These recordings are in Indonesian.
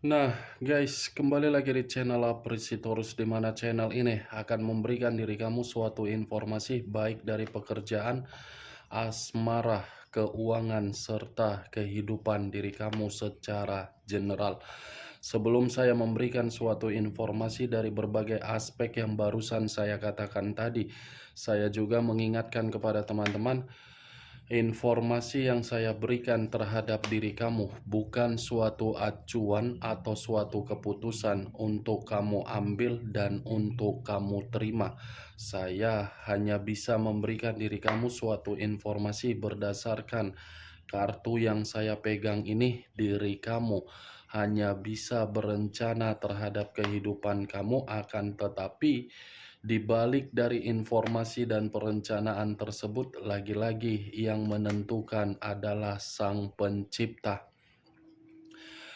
Nah, guys, kembali lagi di channel Apresitorus, di mana channel ini akan memberikan diri kamu suatu informasi baik dari pekerjaan, asmara, keuangan, serta kehidupan diri kamu secara general. Sebelum saya memberikan suatu informasi dari berbagai aspek yang barusan saya katakan tadi, saya juga mengingatkan kepada teman-teman, informasi yang saya berikan terhadap diri kamu bukan suatu acuan atau suatu keputusan untuk kamu ambil dan untuk kamu terima. Saya hanya bisa memberikan diri kamu suatu informasi berdasarkan kartu yang saya pegang ini. Diri kamu hanya bisa berencana terhadap kehidupan kamu, akan tetapi di balik dari informasi dan perencanaan tersebut, lagi-lagi yang menentukan adalah Sang Pencipta.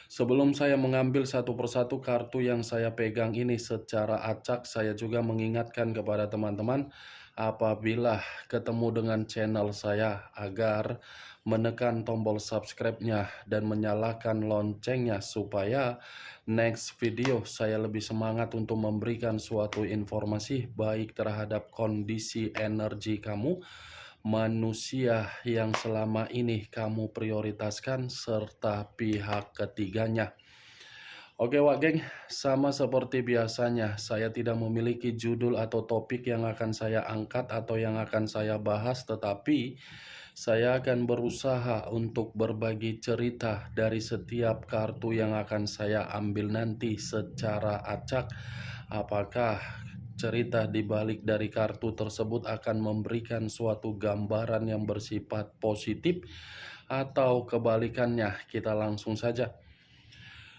Sebelum saya mengambil satu persatu kartu yang saya pegang ini secara acak, saya juga mengingatkan kepada teman-teman, apabila ketemu dengan channel saya, agar menekan tombol subscribe-nya dan menyalakan loncengnya, supaya next video saya lebih semangat untuk memberikan suatu informasi baik terhadap kondisi energi kamu, manusia yang selama ini kamu prioritaskan, serta pihak ketiganya. Oke Wak Geng, sama seperti biasanya, saya tidak memiliki judul atau topik yang akan saya angkat atau yang akan saya bahas, tetapi saya akan berusaha untuk berbagi cerita dari setiap kartu yang akan saya ambil nanti secara acak. Apakah cerita di balik dari kartu tersebut akan memberikan suatu gambaran yang bersifat positif atau kebalikannya? Kita langsung saja.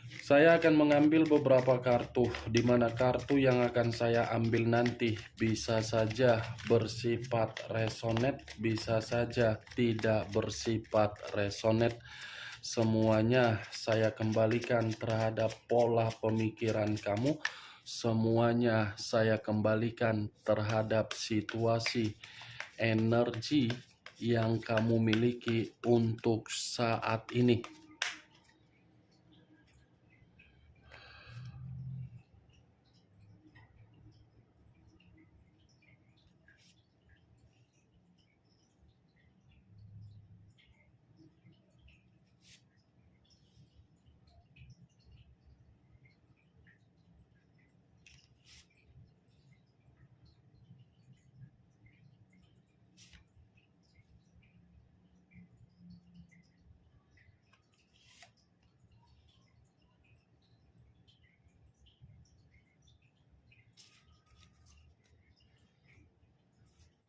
Saya akan mengambil beberapa kartu, di mana kartu yang akan saya ambil nanti bisa saja bersifat resonate, bisa saja tidak bersifat resonate. Semuanya saya kembalikan terhadap pola pemikiran kamu. Semuanya saya kembalikan terhadap situasi energi yang kamu miliki untuk saat ini.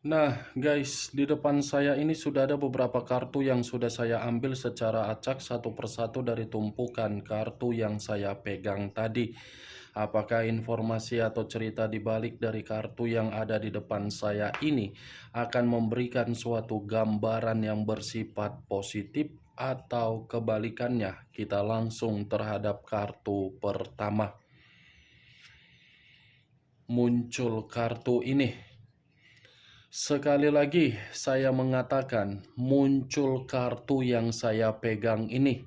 Nah guys, di depan saya ini sudah ada beberapa kartu yang sudah saya ambil secara acak satu persatu dari tumpukan kartu yang saya pegang tadi. Apakah informasi atau cerita di balik dari kartu yang ada di depan saya ini akan memberikan suatu gambaran yang bersifat positif atau kebalikannya? Kita langsung terhadap kartu pertama. Muncul kartu ini. Sekali lagi saya mengatakan, muncul kartu yang saya pegang ini,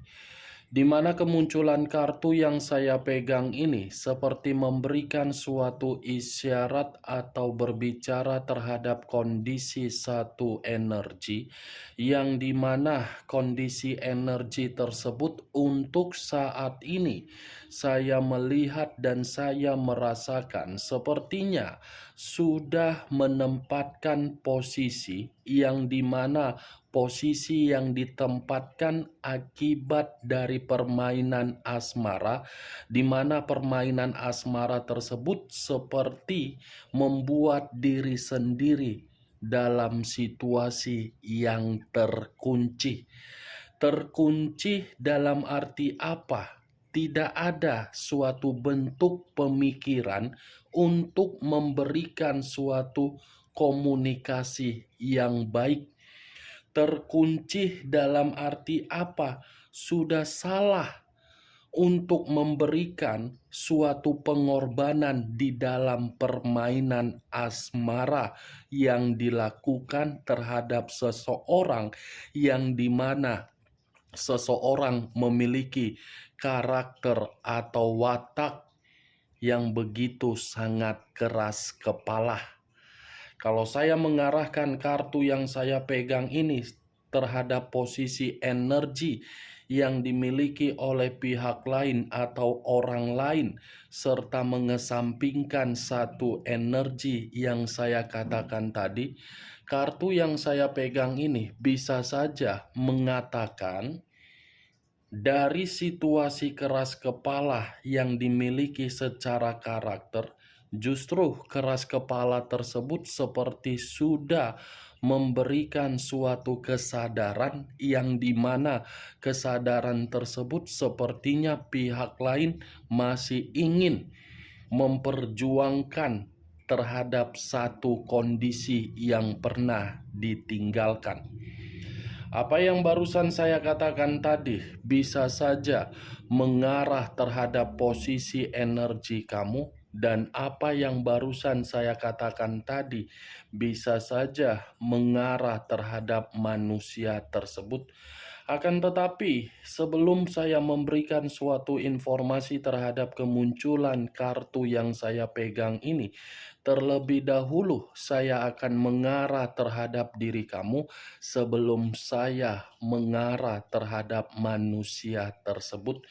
di mana kemunculan kartu yang saya pegang ini seperti memberikan suatu isyarat atau berbicara terhadap kondisi satu energi, yang dimana kondisi energi tersebut untuk saat ini saya melihat dan saya merasakan sepertinya sudah menempatkan posisi yang dimana posisi yang ditempatkan akibat dari permainan asmara, di mana permainan asmara tersebut seperti membuat diri sendiri dalam situasi yang terkunci. Terkunci dalam arti apa? Tidak ada suatu bentuk pemikiran untuk memberikan suatu komunikasi yang baik. Terkunci dalam arti apa? Sudah salah untuk memberikan suatu pengorbanan di dalam permainan asmara yang dilakukan terhadap seseorang, yang dimana seseorang memiliki karakter atau watak yang begitu sangat keras kepala. Kalau saya mengarahkan kartu yang saya pegang ini terhadap posisi energi yang dimiliki oleh pihak lain atau orang lain, serta mengesampingkan satu energi yang saya katakan tadi, kartu yang saya pegang ini bisa saja mengatakan dari situasi keras kepala yang dimiliki secara karakter, justru keras kepala tersebut seperti sudah memberikan suatu kesadaran yang dimana kesadaran tersebut sepertinya pihak lain masih ingin memperjuangkan terhadap satu kondisi yang pernah ditinggalkan. Apa yang barusan saya katakan tadi bisa saja mengarah terhadap posisi energi kamu, dan apa yang barusan saya katakan tadi bisa saja mengarah terhadap manusia tersebut. Akan tetapi, sebelum saya memberikan suatu informasi terhadap kemunculan kartu yang saya pegang ini, terlebih dahulu saya akan mengarah terhadap diri kamu sebelum saya mengarah terhadap manusia tersebut.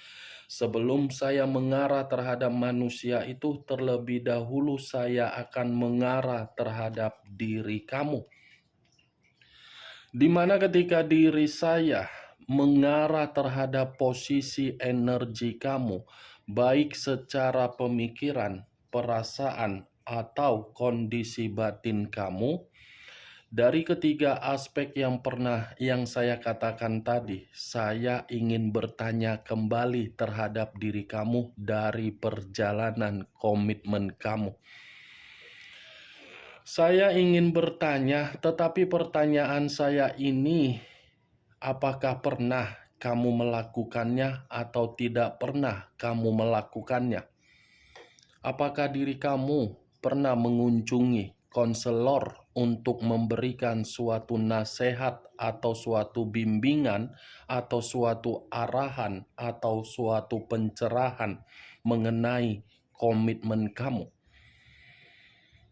Sebelum saya mengarah terhadap manusia itu, terlebih dahulu saya akan mengarah terhadap diri kamu. Di mana ketika diri saya mengarah terhadap posisi energi kamu, baik secara pemikiran, perasaan, atau kondisi batin kamu, dari ketiga aspek yang saya katakan tadi, saya ingin bertanya kembali terhadap diri kamu dari perjalanan komitmen kamu. Saya ingin bertanya, tetapi pertanyaan saya ini, apakah pernah kamu melakukannya atau tidak pernah kamu melakukannya? Apakah diri kamu pernah mengunjungi konselor untuk memberikan suatu nasihat atau suatu bimbingan atau suatu arahan atau suatu pencerahan mengenai komitmen kamu?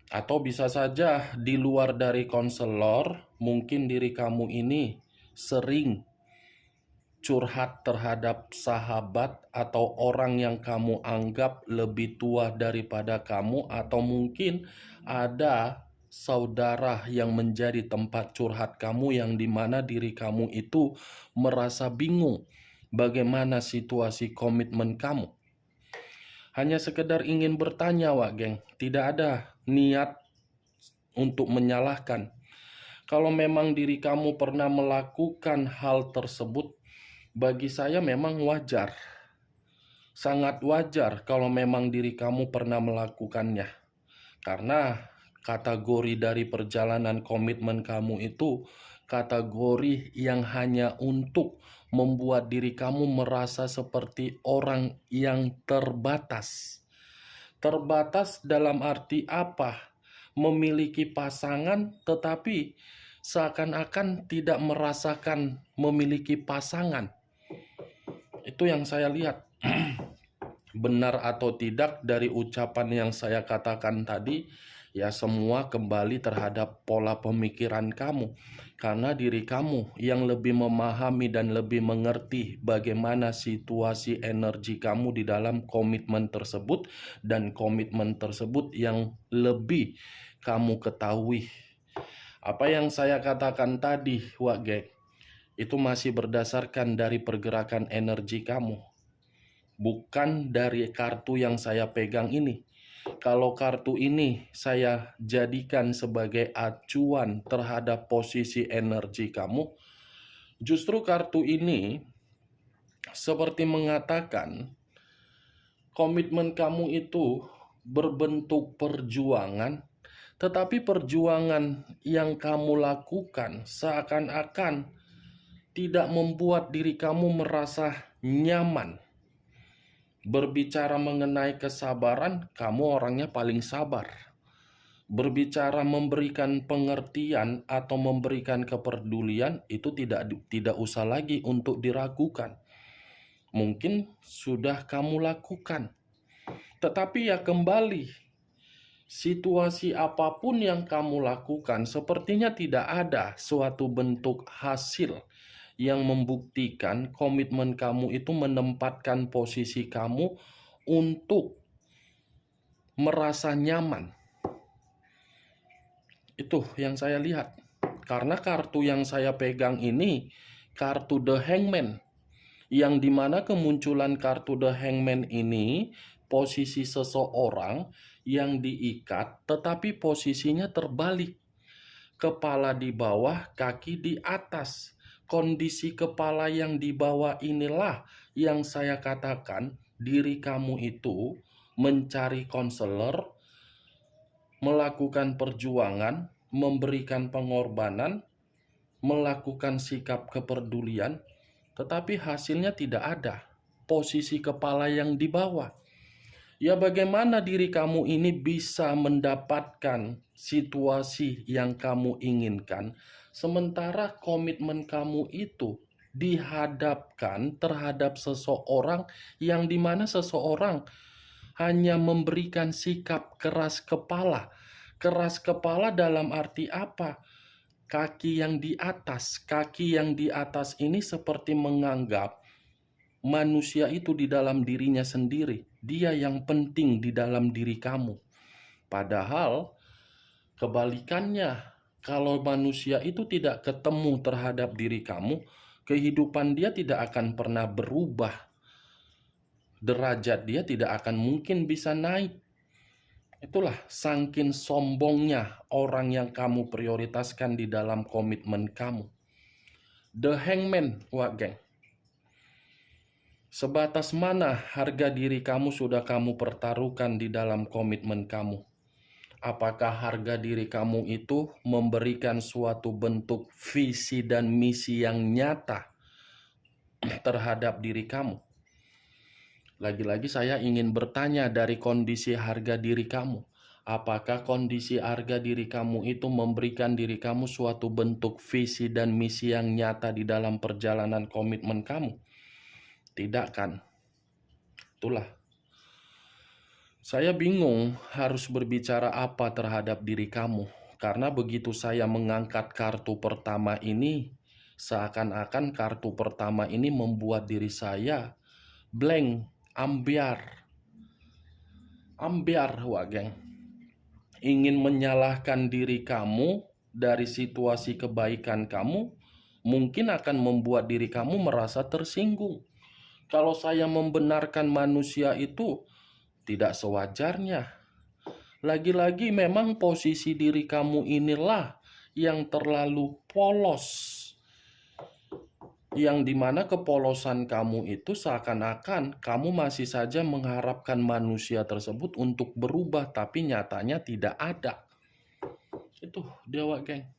Atau bisa saja di luar dari konselor, mungkin diri kamu ini sering curhat terhadap sahabat atau orang yang kamu anggap lebih tua daripada kamu, atau mungkin ada saudara yang menjadi tempat curhat kamu yang dimana diri kamu itu merasa bingung bagaimana situasi komitmen kamu. Hanya sekedar ingin bertanya, Wak Geng. Tidak ada niat untuk menyalahkan. Kalau memang diri kamu pernah melakukan hal tersebut, bagi saya memang wajar. Sangat wajar kalau memang diri kamu pernah melakukannya. Karena kategori dari perjalanan komitmen kamu itu kategori yang hanya untuk membuat diri kamu merasa seperti orang yang terbatas. Terbatas dalam arti apa? Memiliki pasangan tetapi seakan-akan tidak merasakan memiliki pasangan. Itu yang saya lihat. Benar atau tidak dari ucapan yang saya katakan tadi, ya semua kembali terhadap pola pemikiran kamu. Karena diri kamu yang lebih memahami dan lebih mengerti bagaimana situasi energi kamu di dalam komitmen tersebut, dan komitmen tersebut yang lebih kamu ketahui. Apa yang saya katakan tadi, Wak Gek, itu masih berdasarkan dari pergerakan energi kamu, bukan dari kartu yang saya pegang ini. Kalau kartu ini saya jadikan sebagai acuan terhadap posisi energi kamu, justru kartu ini seperti mengatakan komitmen kamu itu berbentuk perjuangan, tetapi perjuangan yang kamu lakukan seakan-akan tidak membuat diri kamu merasa nyaman. Berbicara mengenai kesabaran, kamu orangnya paling sabar. Berbicara memberikan pengertian atau memberikan kepedulian itu tidak usah lagi untuk diragukan. Mungkin sudah kamu lakukan. Tetapi ya kembali, situasi apapun yang kamu lakukan sepertinya tidak ada suatu bentuk hasil yang membuktikan komitmen kamu itu menempatkan posisi kamu untuk merasa nyaman. Itu yang saya lihat. Karena kartu yang saya pegang ini kartu The Hangman, yang dimana kemunculan kartu The Hangman ini posisi seseorang yang diikat tetapi posisinya terbalik. Kepala di bawah, kaki di atas. Kondisi kepala yang di bawah inilah yang saya katakan diri kamu itu mencari konselor, melakukan perjuangan, memberikan pengorbanan, melakukan sikap kepedulian, tetapi hasilnya tidak ada. Posisi kepala yang di bawah. Ya bagaimana diri kamu ini bisa mendapatkan situasi yang kamu inginkan, sementara komitmen kamu itu dihadapkan terhadap seseorang yang dimana seseorang hanya memberikan sikap keras kepala. Keras kepala dalam arti apa? Kaki yang di atas ini seperti menganggap manusia itu di dalam dirinya sendiri. Dia yang penting di dalam diri kamu. Padahal kebalikannya, kalau manusia itu tidak ketemu terhadap diri kamu, kehidupan dia tidak akan pernah berubah. Derajat dia tidak akan mungkin bisa naik. Itulah saking sombongnya orang yang kamu prioritaskan di dalam komitmen kamu. The Hangman, wak geng. Sebatas mana harga diri kamu sudah kamu pertaruhkan di dalam komitmen kamu? Apakah harga diri kamu itu memberikan suatu bentuk visi dan misi yang nyata terhadap diri kamu? Lagi-lagi saya ingin bertanya dari kondisi harga diri kamu. Apakah kondisi harga diri kamu itu memberikan diri kamu suatu bentuk visi dan misi yang nyata di dalam perjalanan komitmen kamu? Tidak kan? Itulah. Saya bingung harus berbicara apa terhadap diri kamu. Karena begitu saya mengangkat kartu pertama ini, seakan-akan kartu pertama ini membuat diri saya blank, ambiar, wak geng. Ingin menyalahkan diri kamu dari situasi kebaikan kamu, mungkin akan membuat diri kamu merasa tersinggung. Kalau saya membenarkan manusia itu tidak sewajarnya. Lagi-lagi memang posisi diri kamu inilah yang terlalu polos. Yang dimana kepolosan kamu itu seakan-akan kamu masih saja mengharapkan manusia tersebut untuk berubah, tapi nyatanya tidak ada. Itu dewa geng.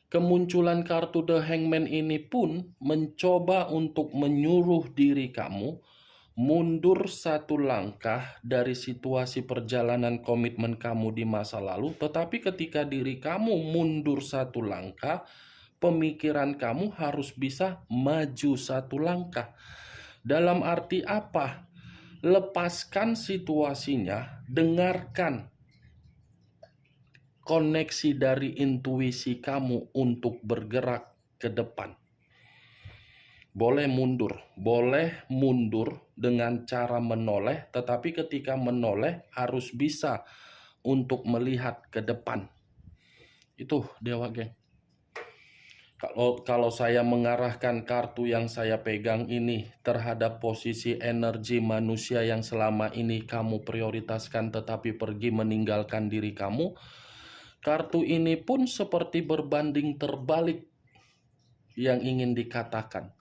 Kemunculan kartu The Hangman ini pun mencoba untuk menyuruh diri kamu mundur satu langkah dari situasi perjalanan komitmen kamu di masa lalu. Tetapi ketika diri kamu mundur satu langkah, pemikiran kamu harus bisa maju satu langkah. Dalam arti apa? Lepaskan situasinya, dengarkan koneksi dari intuisi kamu untuk bergerak ke depan. Boleh mundur dengan cara menoleh, tetapi ketika menoleh harus bisa untuk melihat ke depan. Itu dewa geng. Kalau saya mengarahkan kartu yang saya pegang ini terhadap posisi energi manusia yang selama ini kamu prioritaskan tetapi pergi meninggalkan diri kamu, kartu ini pun seperti berbanding terbalik yang ingin dikatakan.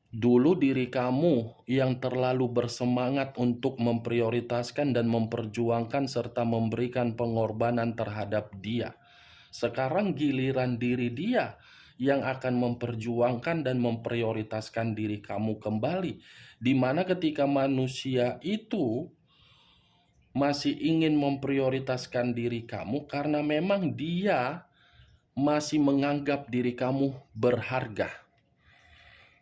Dulu diri kamu yang terlalu bersemangat untuk memprioritaskan dan memperjuangkan serta memberikan pengorbanan terhadap dia. Sekarang giliran diri dia yang akan memperjuangkan dan memprioritaskan diri kamu kembali. Di mana ketika manusia itu masih ingin memprioritaskan diri kamu karena memang dia masih menganggap diri kamu berharga.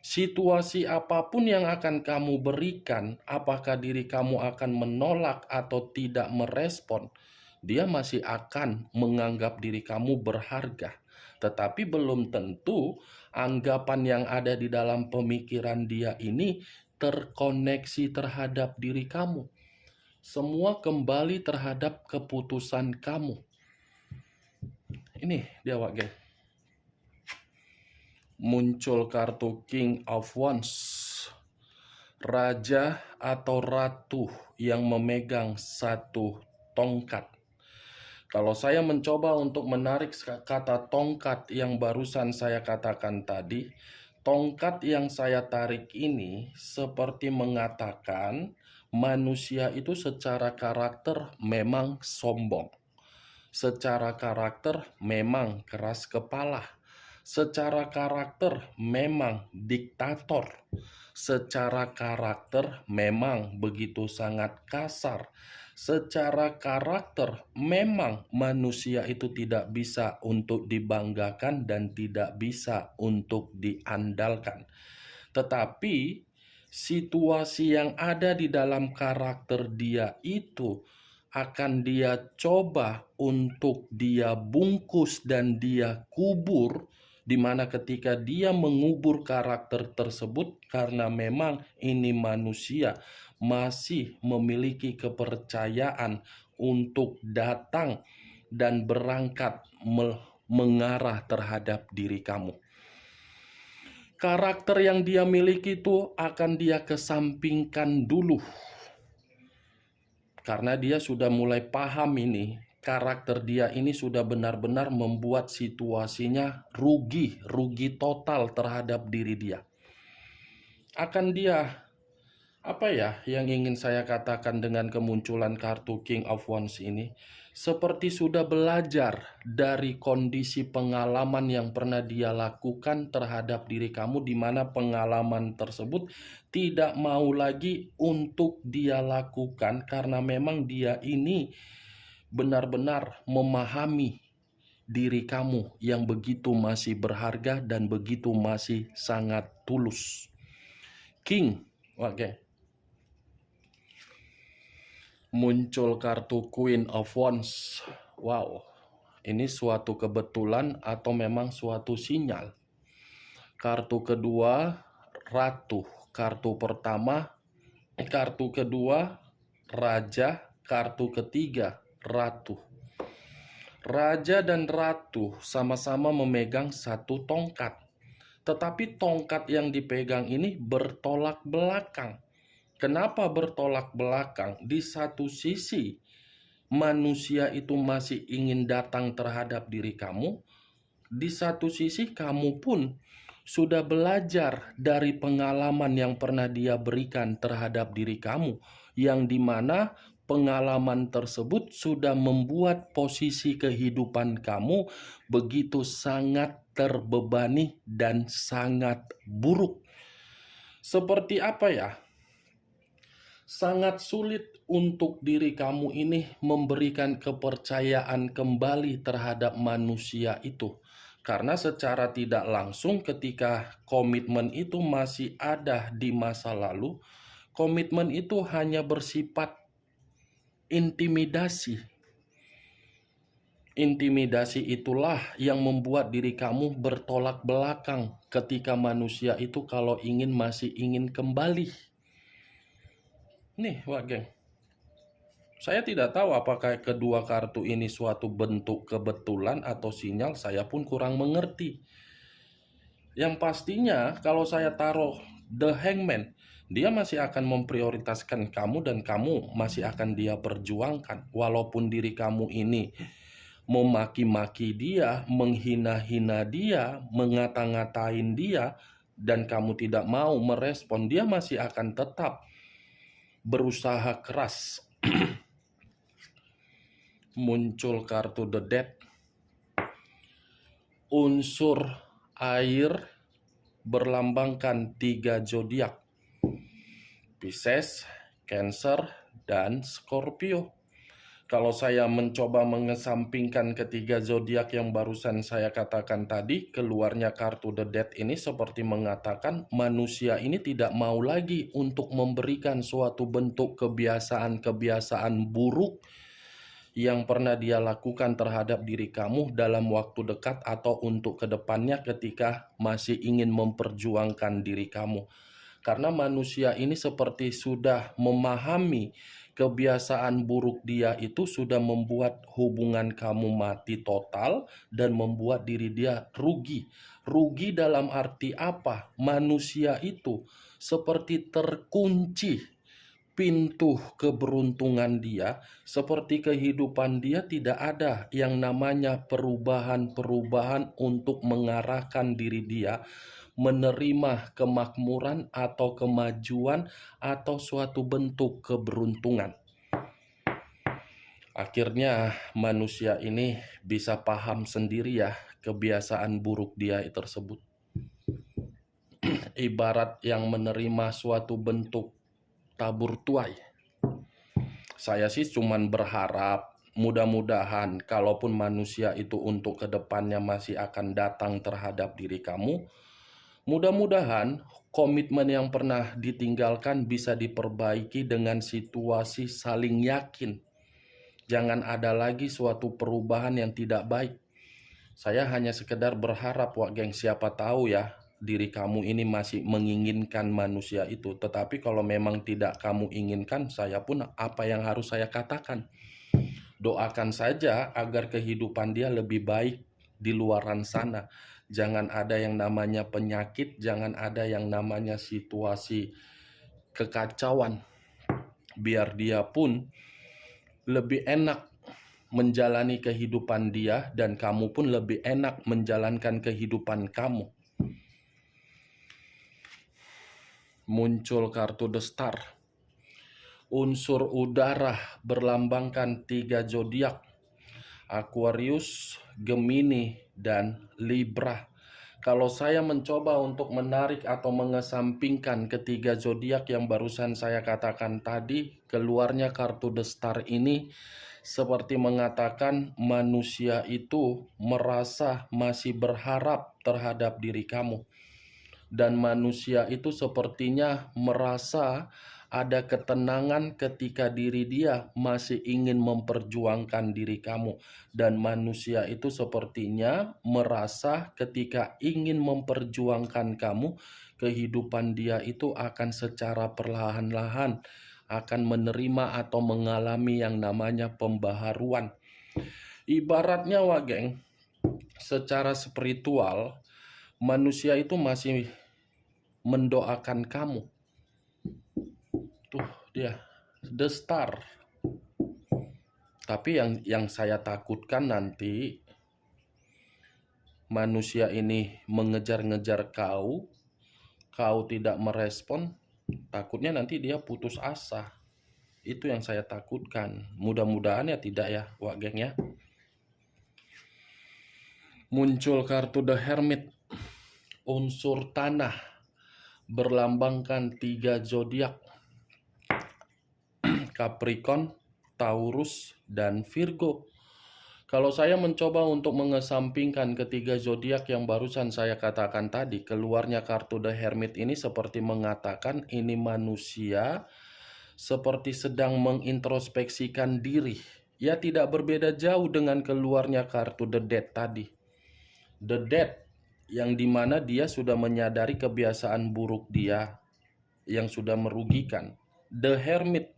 Situasi apapun yang akan kamu berikan, apakah diri kamu akan menolak atau tidak merespon, dia masih akan menganggap diri kamu berharga. Tetapi belum tentu anggapan yang ada di dalam pemikiran dia ini terkoneksi terhadap diri kamu. Semua kembali terhadap keputusan kamu. Ini dia, geng. Muncul kartu King of Wands, raja atau ratu yang memegang satu tongkat. Kalau saya mencoba untuk menarik kata tongkat yang barusan saya katakan tadi, tongkat yang saya tarik ini seperti mengatakan manusia itu secara karakter memang sombong. Secara karakter memang keras kepala. Secara karakter memang diktator. Secara karakter memang begitu sangat kasar. Secara karakter memang manusia itu tidak bisa untuk dibanggakan dan tidak bisa untuk diandalkan. Tetapi situasi yang ada di dalam karakter dia itu akan dia coba untuk dia bungkus dan dia kubur, di mana ketika dia mengubur karakter tersebut, karena memang ini manusia masih memiliki kepercayaan untuk datang dan berangkat mengarah terhadap diri kamu. Karakter yang dia miliki itu akan dia kesampingkan dulu. Karena dia sudah mulai paham ini, karakter dia ini sudah benar-benar membuat situasinya rugi total terhadap diri dia. Akan dia, apa ya yang ingin saya katakan dengan kemunculan kartu King of Wands ini? Seperti sudah belajar dari kondisi pengalaman yang pernah dia lakukan terhadap diri kamu, di mana pengalaman tersebut tidak mau lagi untuk dia lakukan karena memang dia ini benar-benar memahami diri kamu yang begitu masih berharga dan begitu masih sangat tulus. King, oke. Muncul kartu Queen of Wands. Wow, ini suatu kebetulan atau memang suatu sinyal. Kartu kedua, ratu. Kartu pertama, kartu kedua, raja. Kartu ketiga, ratu. Raja dan ratu sama-sama memegang satu tongkat. Tetapi tongkat yang dipegang ini bertolak belakang. Kenapa bertolak belakang? Di satu sisi, manusia itu masih ingin datang terhadap diri kamu. Di satu sisi, kamu pun sudah belajar dari pengalaman yang pernah dia berikan terhadap diri kamu, yang dimana pengalaman tersebut sudah membuat posisi kehidupan kamu begitu sangat terbebani dan sangat buruk. Seperti apa ya? Sangat sulit untuk diri kamu ini memberikan kepercayaan kembali terhadap manusia itu. Karena secara tidak langsung ketika komitmen itu masih ada di masa lalu, komitmen itu hanya bersifat intimidasi. Intimidasi itulah yang membuat diri kamu bertolak belakang ketika manusia itu kalau masih ingin kembali. Nih, Wak Geng. Saya tidak tahu apakah kedua kartu ini suatu bentuk kebetulan atau sinyal, saya pun kurang mengerti. Yang pastinya kalau saya taruh The Hangman, dia masih akan memprioritaskan kamu dan kamu masih akan dia perjuangkan. Walaupun diri kamu ini memaki-maki dia, menghina-hina dia, mengata-ngatain dia, dan kamu tidak mau merespon, dia masih akan tetap berusaha keras. Muncul kartu The Death. Unsur air berlambangkan 3 zodiak: Pisces, Cancer, dan Scorpio. Kalau saya mencoba mengesampingkan ketiga zodiak yang barusan saya katakan tadi, keluarnya kartu The Death ini seperti mengatakan manusia ini tidak mau lagi untuk memberikan suatu bentuk kebiasaan-kebiasaan buruk yang pernah dia lakukan terhadap diri kamu dalam waktu dekat atau untuk kedepannya ketika masih ingin memperjuangkan diri kamu. Karena manusia ini seperti sudah memahami kebiasaan buruk dia itu sudah membuat hubungan kamu mati total dan membuat diri dia rugi. Rugi dalam arti apa? Manusia itu seperti terkunci pintu keberuntungan dia, seperti kehidupan dia tidak ada yang namanya perubahan-perubahan untuk mengarahkan diri dia menerima kemakmuran atau kemajuan atau suatu bentuk keberuntungan. Akhirnya manusia ini bisa paham sendiri ya kebiasaan buruk dia tersebut. Ibarat yang menerima suatu bentuk tabur tuai. Saya sih cuman berharap mudah-mudahan kalaupun manusia itu untuk kedepannya masih akan datang terhadap diri kamu, mudah-mudahan komitmen yang pernah ditinggalkan bisa diperbaiki dengan situasi saling yakin. Jangan ada lagi suatu perubahan yang tidak baik. Saya hanya sekedar berharap, Wak Geng, siapa tahu ya diri kamu ini masih menginginkan manusia itu. Tetapi kalau memang tidak kamu inginkan, saya pun apa yang harus saya katakan? Doakan saja agar kehidupan dia lebih baik di luaran sana. Jangan ada yang namanya penyakit, jangan ada yang namanya situasi kekacauan. Biar dia pun lebih enak menjalani kehidupan dia dan kamu pun lebih enak menjalankan kehidupan kamu. Muncul kartu The Star. Unsur udara berlambangkan 3 zodiak. Aquarius, Gemini, dan Libra. Kalau saya mencoba untuk menarik atau mengesampingkan ketiga zodiak yang barusan saya katakan tadi, keluarnya kartu The Star ini seperti mengatakan manusia itu merasa masih berharap terhadap diri kamu. Dan manusia itu sepertinya merasa ada ketenangan ketika diri dia masih ingin memperjuangkan diri kamu. Dan manusia itu sepertinya merasa ketika ingin memperjuangkan kamu, kehidupan dia itu akan secara perlahan-lahan akan menerima atau mengalami yang namanya pembaharuan. Ibaratnya, Wak Geng, secara spiritual, manusia itu masih mendoakan kamu. Tuh dia, The Star. Tapi yang saya takutkan nanti manusia ini mengejar-ngejar kau tidak merespon, takutnya nanti dia putus asa. Itu yang saya takutkan. Mudah-mudahan ya tidak ya, Wak Geng ya. Muncul kartu The Hermit. Unsur tanah berlambangkan 3 zodiak. Capricorn, Taurus, dan Virgo. Kalau saya mencoba untuk mengesampingkan ketiga zodiak yang barusan saya katakan tadi, keluarnya kartu The Hermit ini seperti mengatakan ini manusia seperti sedang mengintrospeksikan diri. Ya tidak berbeda jauh dengan keluarnya kartu The Death tadi. The Death yang dimana dia sudah menyadari kebiasaan buruk dia yang sudah merugikan. The Hermit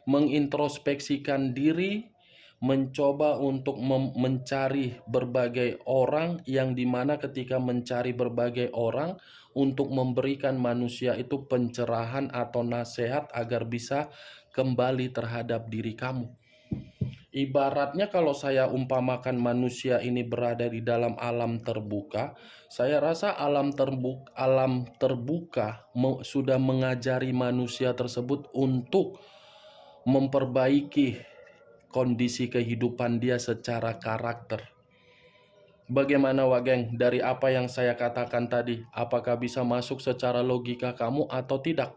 mengintrospeksikan diri, mencoba untuk mencari berbagai orang yang dimana ketika mencari berbagai orang untuk memberikan manusia itu pencerahan atau nasihat agar bisa kembali terhadap diri kamu. Ibaratnya kalau saya umpamakan manusia ini berada di dalam alam terbuka, saya rasa alam terbuka sudah mengajari manusia tersebut untuk memperbaiki kondisi kehidupan dia secara karakter. Bagaimana, Wak Geng, dari apa yang saya katakan tadi, apakah bisa masuk secara logika kamu atau tidak?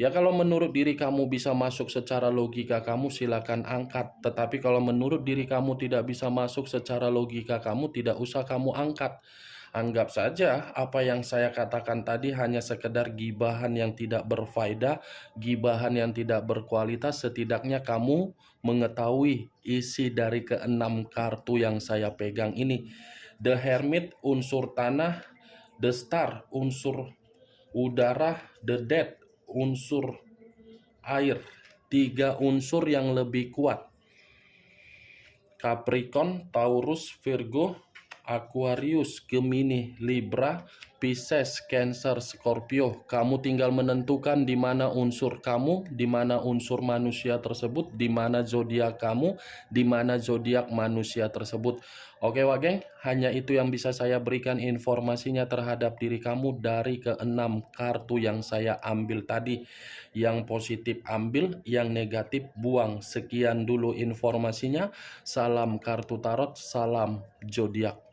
Ya kalau menurut diri kamu bisa masuk secara logika kamu silakan angkat. Tetapi kalau menurut diri kamu tidak bisa masuk secara logika kamu tidak usah kamu angkat. Anggap saja apa yang saya katakan tadi hanya sekedar gibahan yang tidak berfaedah, gibahan yang tidak berkualitas. Setidaknya kamu mengetahui isi dari keenam kartu yang saya pegang ini. The Hermit unsur tanah, The Star unsur udara, The Death unsur air. Tiga unsur yang lebih kuat. Capricorn, Taurus, Virgo, Aquarius, Gemini, Libra, Pisces, Cancer, Scorpio. Kamu tinggal menentukan di mana unsur kamu, di mana unsur manusia tersebut, di mana zodiak kamu, di mana zodiak manusia tersebut. Oke, Wageng, hanya itu yang bisa saya berikan informasinya terhadap diri kamu dari keenam kartu yang saya ambil tadi. Yang positif ambil, yang negatif buang. Sekian dulu informasinya. Salam kartu tarot, salam zodiak.